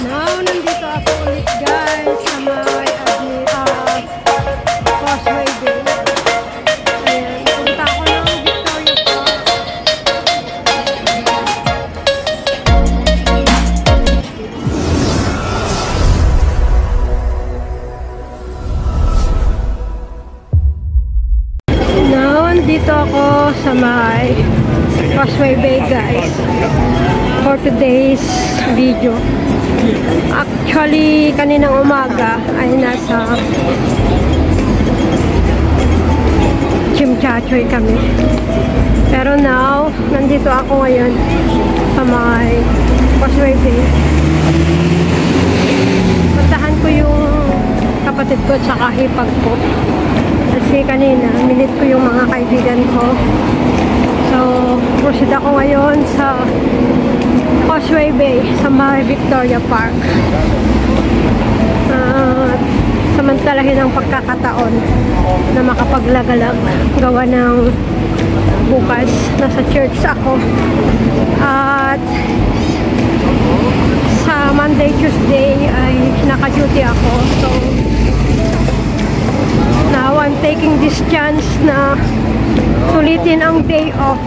Now, nandito ako ulit guys sa may Causeway Bay. Ayan, punta ako ng Victoria Park. Now, nandito ako sa may Causeway Bay guys for today's video. Actually, kaninang umaga ay nasa Chimchachoy kami. Pero now, nandito ako ngayon sa may Causeway Bay. Puntahan ko yung kapatid ko at saka hipag ko. Kasi kanina, minit ko yung mga kaibigan ko. So, proceed ako ngayon sa Causeway Bay sa may Victoria Park. Samantalahin ang pagkakataon na makapaglagalag gawa ng bukas nasa church ako at sa Monday, Tuesday ay naka-duty ako. So now I'm taking this chance na sulitin ang day off.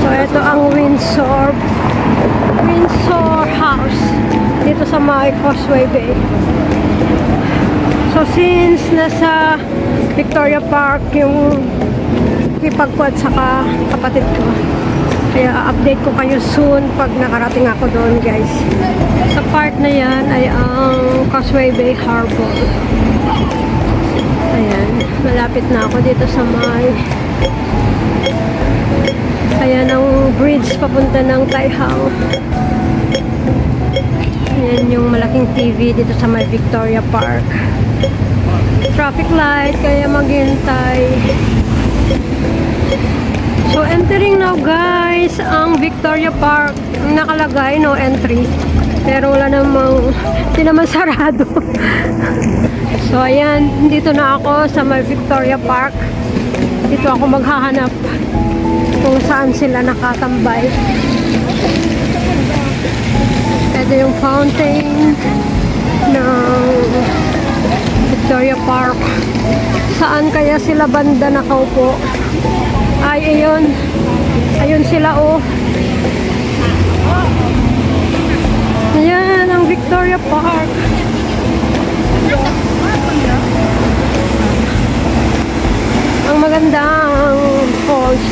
So ito ang Windsor House dito sa may Causeway Bay. So since nasa Victoria Park yung hipag ko at saka kapatid ko, kaya update ko kayo soon pag nakarating ako doon guys. Sa part na yan ay ang Causeway Bay Harbor. Ayan, malapit na ako dito sa may ayan ang bridge papunta ng Taihang. Ayan yung malaking TV dito sa may Victoria Park. Traffic light, kaya maghintay. So entering now guys ang Victoria Park. Ang nakalagay no entry, pero wala namang, hindi naman sarado. So ayan, dito na ako sa may Victoria Park. Dito ako maghahanap kung saan sila nakatambay. Ito yung fountain ng Victoria Park. Saan kaya sila banda nakaupo? Ay, ayun. Ayun sila, oh. Ayan, ang Victoria Park. Ang magandang falls.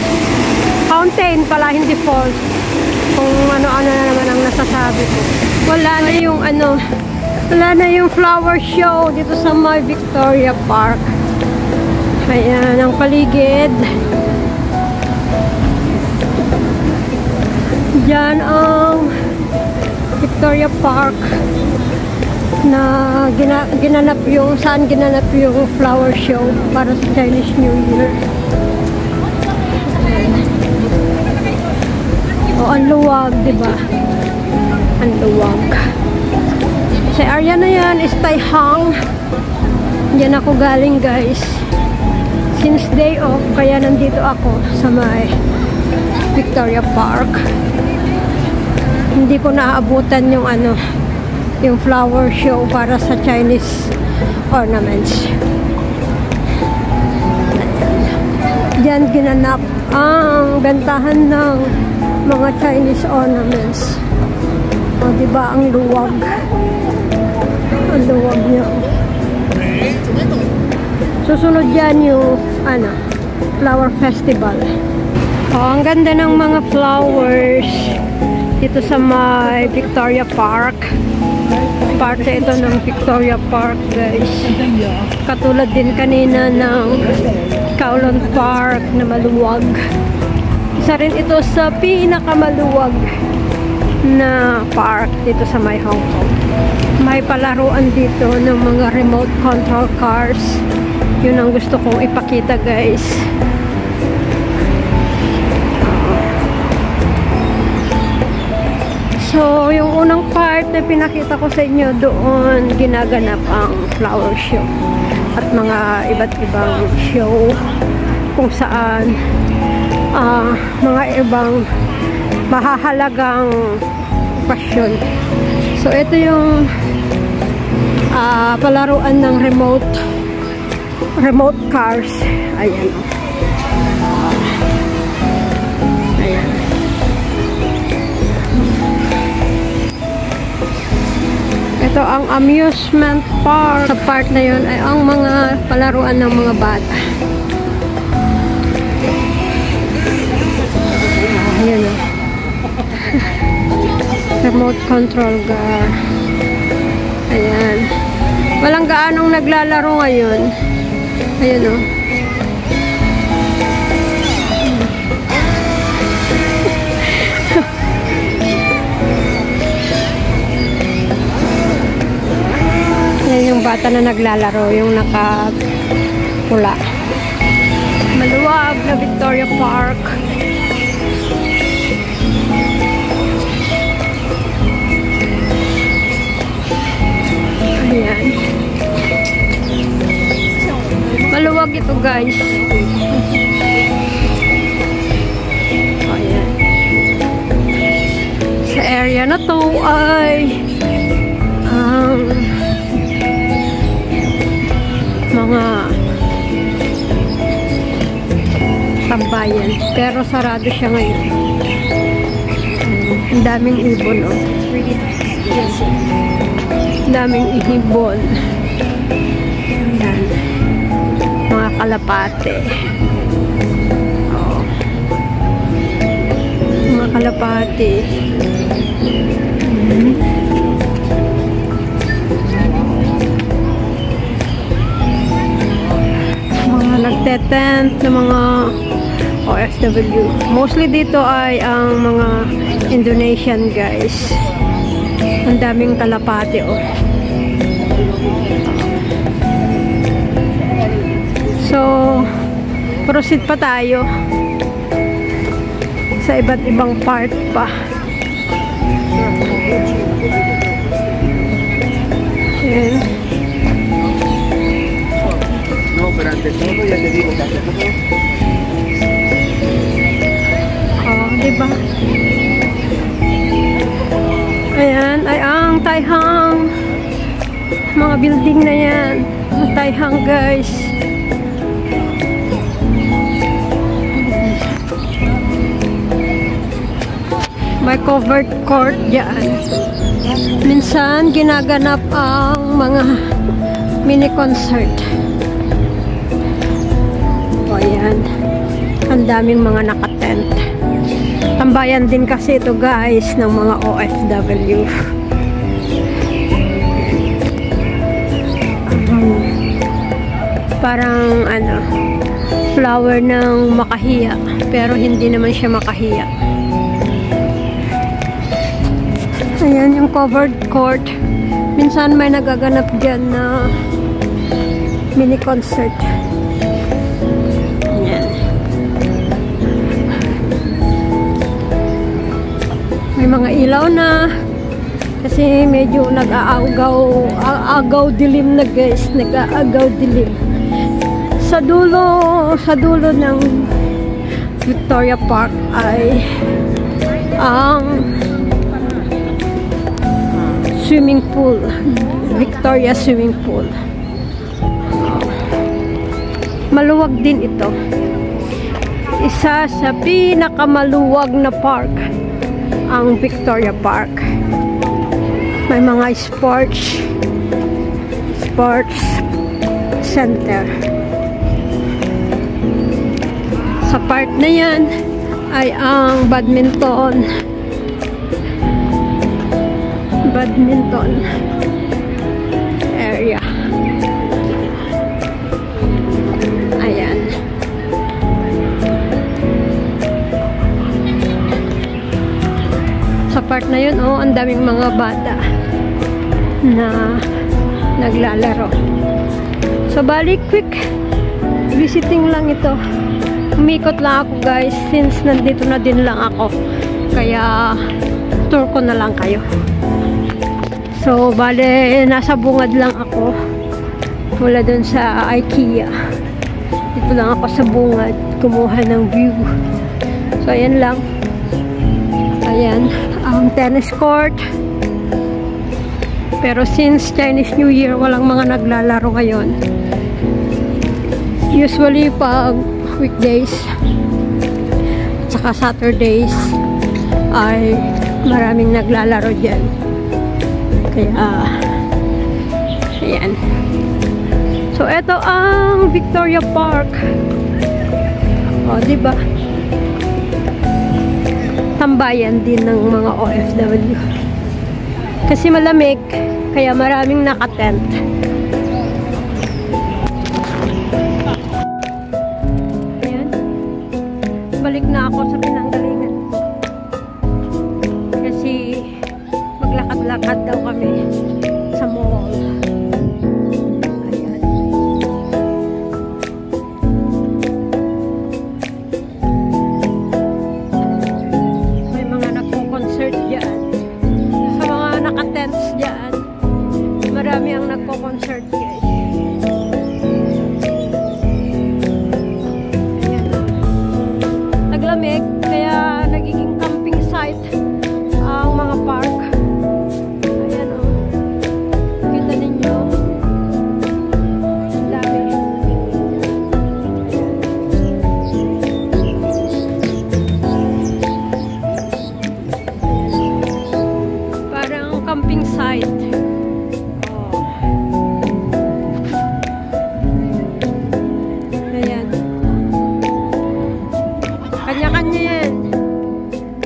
Fountain pala, hindi falls. Kung ano-ano na naman ang nasasabi ko. Wala na yung wala na yung flower show dito sa may Victoria Park. Ayan ang paligid. Diyan ang Victoria Park na ginanap yung saan ginanap yung flower show para sa Chinese New Year. O, ang luwag, diba? Ang luwag. Sa area na yan is Taihang. Diyan ako galing guys. Since day off, kaya nandito ako sa may Victoria Park. Hindi ko naaabutan yung yung flower show para sa Chinese ornaments. Diyan ginanap ang bentahan ng mga Chinese ornaments. O, diba ang luwag? Ang luwag niya. Susunod dyan yung flower festival. O, ang ganda ng mga flowers dito sa may Victoria Park. Parte ito ng Victoria Park guys. Katulad din kanina ng Kowloon Park na maluwag. Isa rin ito sa pinakamaluwag na park dito sa may Hong Kong. May palaruan dito ng mga remote control cars. Yun ang gusto kong ipakita guys. So, yung unang part na pinakita ko sa inyo doon, ginaganap ang flower show at mga iba't ibang show kung saan mga ibang mahahalagang okasyon. So, ito yung palaruan ng remote cars. Ayan. Ayan. Ito ang amusement park. Sa park na yun ay ang mga palaruan ng mga bata. Ayan o. Remote control car. Ayan. Walang gaanong naglalaro ngayon. Ayan o. Ayan yung bata na naglalaro. Yung nakapula. Maluwag na Victoria Park. Ayan. Maluwag ito, guys. Ayan. Sa area na to ay mga tambayan. Pero sarado siya ngayon. Ang daming ibon, oh. Daming ihibon. Ayan. Mga kalapate. Oh. Mga kalapate. Mga nagtetent na mga OFW. Mostly dito ay ang mga Indonesian, guys. Ang daming kalapate, oh. So, proceed pa tayo sa iba't ibang part pa. Ayan. No, pero ante todo ya te digo que hace poco. Oh, diba? Ayan, ay ang Taihang. Mga building na yan. Ang Taihang, guys. May covered court dyan. Minsan, ginaganap ang mga mini concert. O, ayan. Ang daming mga nakatent. Tambayan din kasi ito, guys, ng mga OFW. Parang, flower ng makahiya. Pero hindi naman siya makahiya. Ayan yung covered court. Minsan may nagaganap dyan na mini concert. Ayan. May mga ilaw na. Kasi medyo nag-aagaw dilim na, guys. Nag-aagaw dilim. Sa dulo ng Victoria Park ay ang swimming pool. Victoria Swimming Pool. Maluwag din ito. Isa sa pinakamaluwag na park ang Victoria Park. May mga sports center. Sa park na yan ay ang badminton area. Ayan. Sa part na yun, oh, ang daming mga bata na naglalaro. So, bali, quick visiting lang ito. Umikot lang ako, guys, since nandito na din lang ako. Kaya, tour ko na lang kayo. So, bale, nasa bungad lang ako. Mula dun sa IKEA. Dito lang ako sa bungad. Kumuha ng view. So, ayan lang. Ayan. ang tennis court. Pero since Chinese New Year, walang mga naglalaro ngayon. Usually pag weekdays at saka Saturdays ay maraming naglalaro dyan. Kaya ayan. So ito ang Victoria Park. O, diba? Tambayan din ng mga OFW. Kasi malamig, kaya maraming nakatent. Ayan. Balik na ako sa pinanggalingan ko. Kasi maglakad-lakad daw kami sa mall. Ayan. May mga nagko-concert dyan. Sa mga nakatents dyan, marami ang nagko-concert guys. Ayan. Naglamig, kaya nagiging camping site ang mga park. Ayan o. Kita ninyo. Ang dami. Parang camping site. Oh. Ayan. Kanya-kanya yan.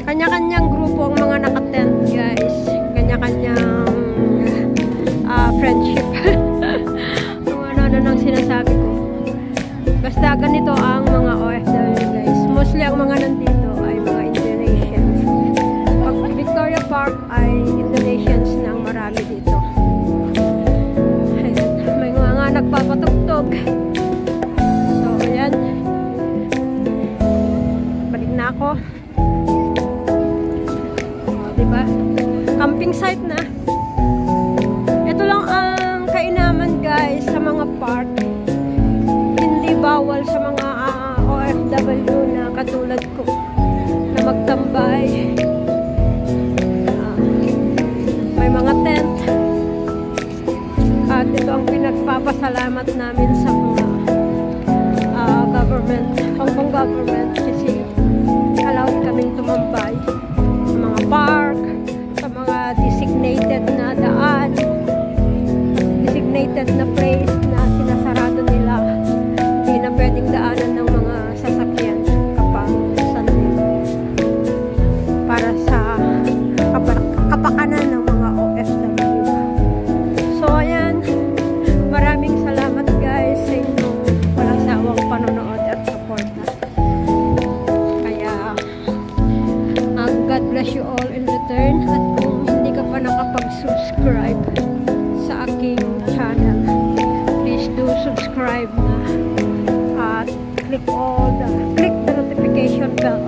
Kanya-kanyang grupo ang mga nakatent guys. Kanya-kanyang friendship. Kung ano-ano nang sinasabi ko. Basta ganito ang mga OFW guys. Mostly ang mga nandito ay mga Indonesians. Pag Victoria Park ay Indonesians na ang marami dito. Ayan. May mga nagpapatugtog. So ayan. Balik na ako. Diba? Camping site na. Ito lang ang kainaman guys sa mga park. Hindi bawal sa mga OFW na katulad ko na magtambay. May mga tent. At ito ang pinagpapasalamat namin sa mga government, Hong Kong government kasi allowed kaming tumambay sa mga park, sa mga designated na daan, designated na place na sinasarado nila. Hindi na pwedeng daanan ng mga sasakyan kapag Sunday. Para sa kapakanan ng mga OFW. So ayan, maraming salamat guys sa inyong walang sawang panonood at suporta. Kaya God bless you all in return. At kung hindi ka pa nakapag-subscribe sa aking channel, please do subscribe na at click the notification bell